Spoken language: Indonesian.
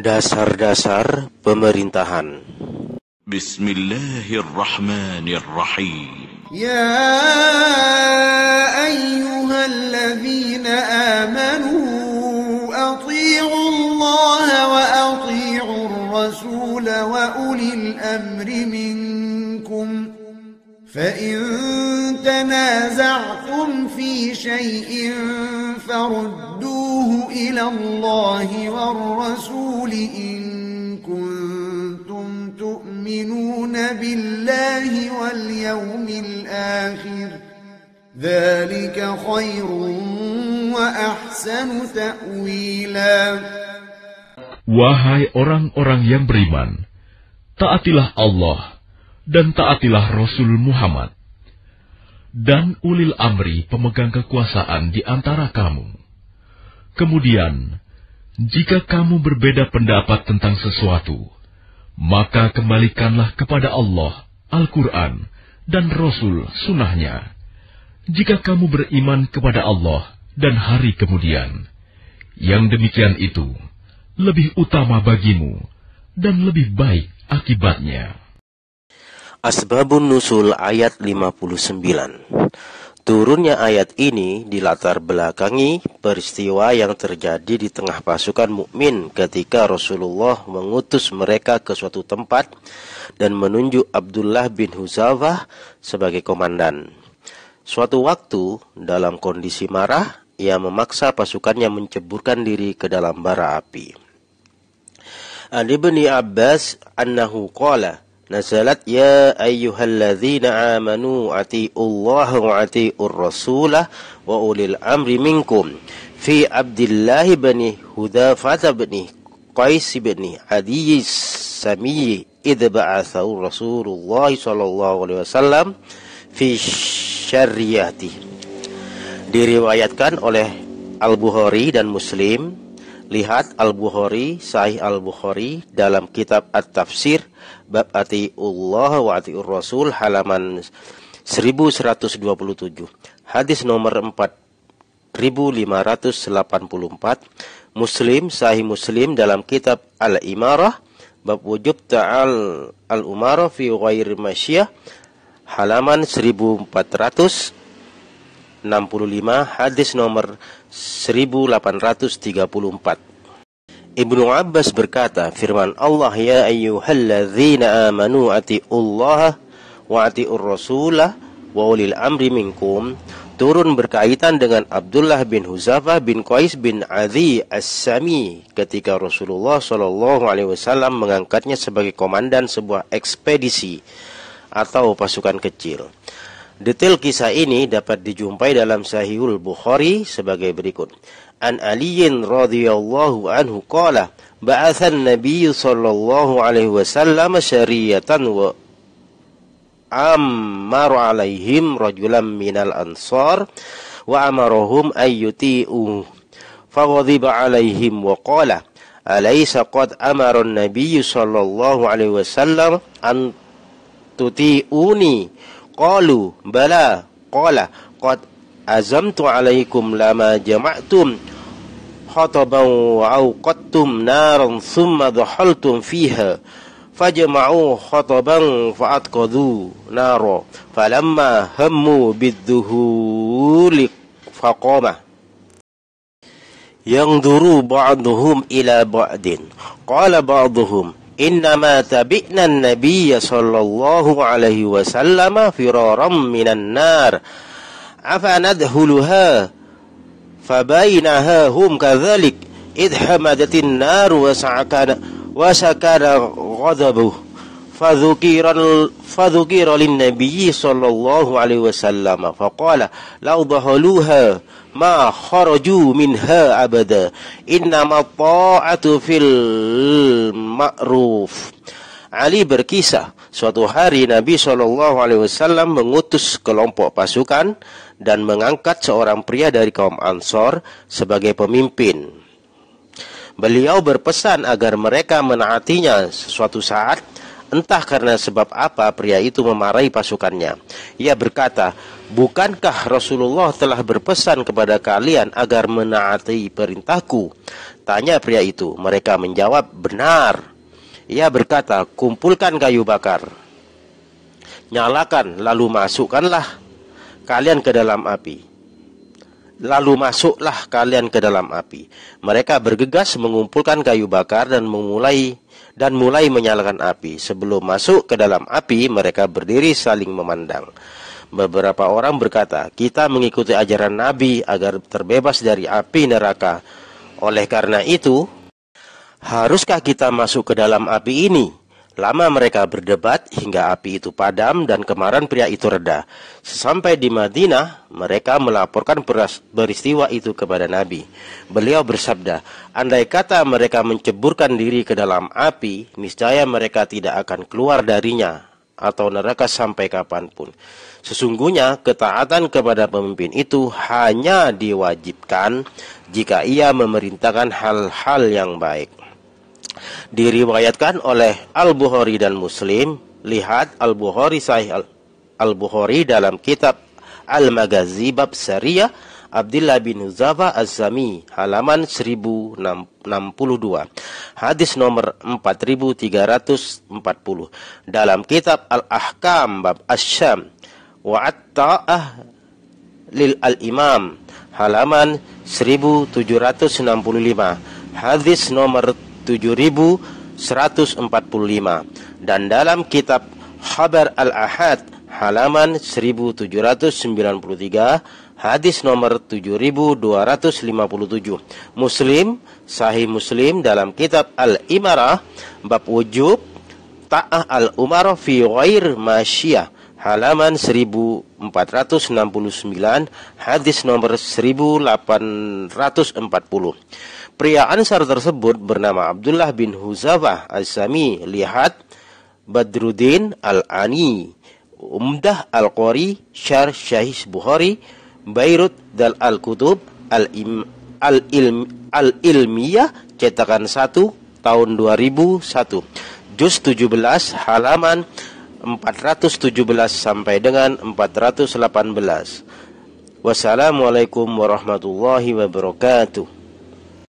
Dasar-dasar pemerintahan. Bismillahirrahmanirrahim. Ya ayyuhalladzina amanu athi'u Allah wa athi'u ar-rasul wa ulil amri minkum. فإن تنازعتم في شيء فردوه إلى الله والرسول إن كنتم تؤمنون بالله واليوم الآخر ذلك خير وأحسن تأويلا. Wahai orang-orang yang beriman, taatilah Allah dan taatilah Rasul Muhammad, dan ulil amri pemegang kekuasaan di antara kamu. Kemudian, jika kamu berbeda pendapat tentang sesuatu, maka kembalikanlah kepada Allah, Al-Quran, dan Rasul Sunnahnya. Jika kamu beriman kepada Allah dan hari kemudian, yang demikian itu lebih utama bagimu dan lebih baik akibatnya. Asbabun Nusul ayat 59. Turunnya ayat ini dilatar belakangi peristiwa yang terjadi di tengah pasukan mukmin ketika Rasulullah mengutus mereka ke suatu tempat dan menunjuk Abdullah bin Huzafah sebagai komandan. Suatu waktu dalam kondisi marah, ia memaksa pasukannya menceburkan diri ke dalam bara api. An Ibni Abbas annahu qala nazalat ya ayyuhalladzina amanu atiullaha wa atiur rasulah wa ulil amri minkum fi Abdullah bin Hudzafah bin Qais bin Adi Sami idh ba'athahu Rasulullah sallallahu alaihi wasallam fi syarriyati. Diriwayatkan oleh Al-Bukhari dan Muslim. Lihat Al-Bukhari, Sahih Al-Bukhari dalam kitab At-Tafsir bab atiullah wa atiur rasul halaman 1127. Hadis nomor 4584. Muslim, Sahih Muslim dalam kitab Al-Imarah bab wujub ta'al al-umarah fi ghairi masyiyah halaman 1465. Hadis nomor 1834. Ibnu Abbas berkata, firman Allah, ya ayyuhalladzina amanu atiullaha wa atiur rasulah wa ulil amri minkum, turun berkaitan dengan Abdullah bin Huzafah bin Qais bin Adi As-Sami ketika Rasulullah SAW mengangkatnya sebagai komandan sebuah ekspedisi atau pasukan kecil. Detail kisah ini dapat dijumpai dalam Sahihul Bukhari sebagai berikut. An Aliyin radhiyallahu anhu qala ba'athan Nabiy sallallahu alaihi wasallam syariyatan wa ammaru alaihim rajulan minal ansar wa amarahum ayyuti'u faghadiba alaihim wa qala alaysa qad amara an-nabiy sallallahu alaihi wasallam an tuti'uni qalu bala qala qad azamtu alaikum lama jama'tum khataban wa awqattum naran thumma dhahaltum fiha fajma'u khataban fa'atqadhu nara falamma hammu bidduhuli faqama yanzuru ba'duhum ila ba'din qala ba'duhum innama tabi'na an-nabiyya sallallahu alaihi wasallam firaram minan nar afa nadhuluha fabainaha hum kadzalik idh hamadatin nar wa sakana ghadabuh fadhukira lin-nabiyyi sallallahu alaihi wasallam faqala law dhahaluha ma kharaju minha abada innama ta'atu fil ma'ruf. Ali berkisah, suatu hari Nabi SAW mengutus kelompok pasukan dan mengangkat seorang pria dari kaum Ansor sebagai pemimpin. Beliau berpesan agar mereka menaatinya suatu saat, entah karena sebab apa pria itu memarahi pasukannya. Ia berkata, bukankah Rasulullah telah berpesan kepada kalian agar menaati perintahku? Tanya pria itu. Mereka menjawab, benar. Ia berkata, kumpulkan kayu bakar, nyalakan, lalu masukkanlah kalian ke dalam api. Lalu masuklah kalian ke dalam api. Mereka bergegas mengumpulkan kayu bakar dan mulai menyalakan api. Sebelum masuk ke dalam api, mereka berdiri saling memandang. Beberapa orang berkata, kita mengikuti ajaran Nabi agar terbebas dari api neraka. Oleh karena itu, haruskah kita masuk ke dalam api ini? Lama mereka berdebat hingga api itu padam dan kemarahan pria itu reda. Sesampai di Madinah, mereka melaporkan peristiwa itu kepada Nabi. Beliau bersabda, andai kata mereka menceburkan diri ke dalam api, niscaya mereka tidak akan keluar darinya atau neraka sampai kapanpun. Sesungguhnya ketaatan kepada pemimpin itu hanya diwajibkan jika ia memerintahkan hal-hal yang baik. Diriwayatkan oleh Al-Bukhari dan Muslim. Lihat Al-Bukhari Sahih Al-Bukhari dalam kitab Al-Maghazi bab Sariyah Abdullah bin Huzaifah Az-Zami halaman 1062. Hadis nomor 4340. Dalam kitab Al-Ahkam bab Asy-Syam wa At-Ta'ah lil Al-Imam halaman 1765. Hadis nomor 7145. Dan dalam kitab Khabar Al-Ahad halaman 1793, hadis nomor 7257. Muslim, Sahih Muslim dalam kitab Al-Imarah bab wujub ta'ah al-umarah fi ghair masyiyah halaman 1469, hadis nomor 1840. Pria Ansar tersebut bernama Abdullah bin Huzaifah Az-Zami. Lihat Badruddin Al-Ani, Umdah Al-Qari, Syarh Sahih Bukhari, Bayrut Dal Al-Kutub Al-Ilmiyah, cetakan 1 tahun 2001, juz 17 halaman 417 sampai dengan 418. Wassalamualaikum warahmatullahi wabarakatuh.